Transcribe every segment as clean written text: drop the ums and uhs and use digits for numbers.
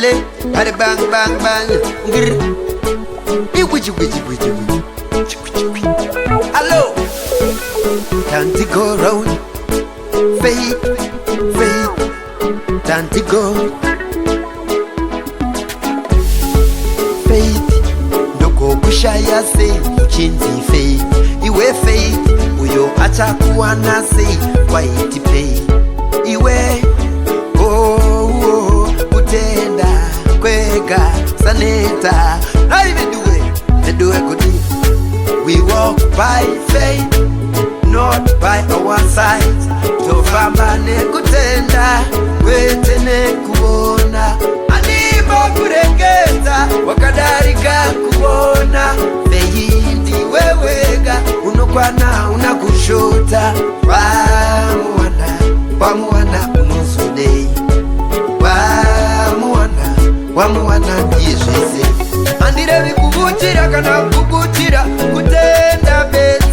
Chile, hadi bang bang bang. Wiji. Hello, time to go round. Faith, time to go. Faith, ndoko kushaya say, chinzi faith. Iwe faith, uyo acha kuwana say, kwa iti pay. Iwe, kutenda, kweka, saneta. Now even do it good. We walk by faith, not by our sight. Tofambane kutenda, kwetene kuona. Anima kurekeza, wakadarika kuona. Feyindi wewega, unokwana unakushota. Wamuana umusudei. Wamuana yeshese. Andire bikubuchira kana kukuchira kutenda bet.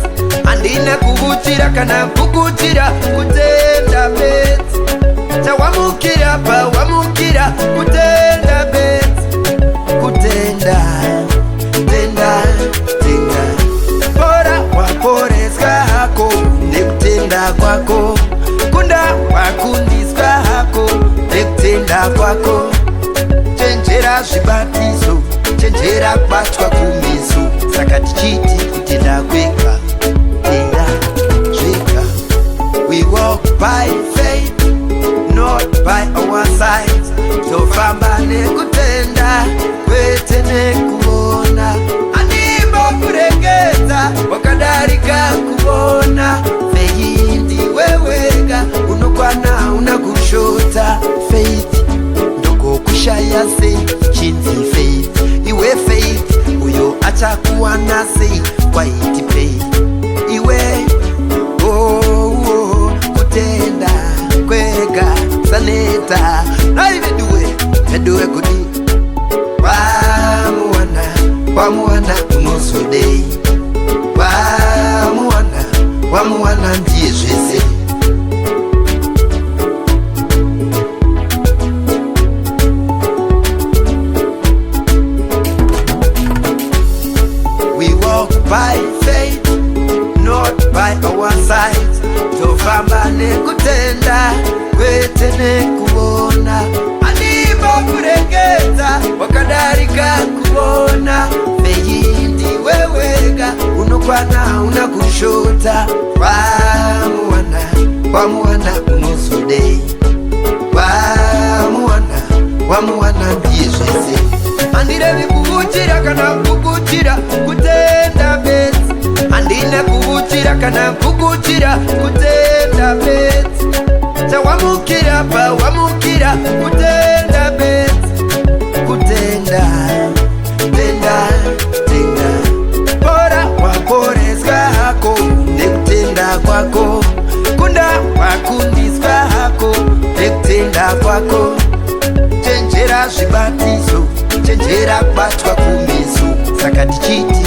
Andina kubuchira kana kukuchira kutenda bet. Wamukira kutenda bet. Kutenda Bora waporezga hako nekutenda kwako. Kunda wakundizga hako nekutenda kwako. Chenjera zvibatizo, chenjera kubatwa kumiso. Saka tichiti kutenda kweka, tenda zveka. We walk by faith, not by our sight. Tofamba nekutenda, kwete nekuona. Anima kurekeza, wakadarika kuona. Feyindi wewega, unokwana unakushota. Faith, kushaya say, chinzi faith. Iwe faith, uyo acha kuwana say, kwa iti pay. Iwe, kutenda, kweka, saneta. Now even do it good. Wamuana, umusudei. Wamuana, ndiye jese. By faith, not by our sight. Tofamba nekutenda, kwete nekuona. Anima kurekeza, wakadarika kuona. Feyindi wewega, unokwana unakushota. Wamuana umusudei. Wamuana yeshese. Andire bikubuchira kana kukuchira kutenda bet. Andina kubuchira kana kukuchira kutenda bet. Wamukira kutenda bet. Kutenda Bora waporezga hako nekutenda kwako. Kunda wakundizga hako nekutenda kwako. Chenjera zvibatizo, chenjera kubatwa kumiso. Saka tichiti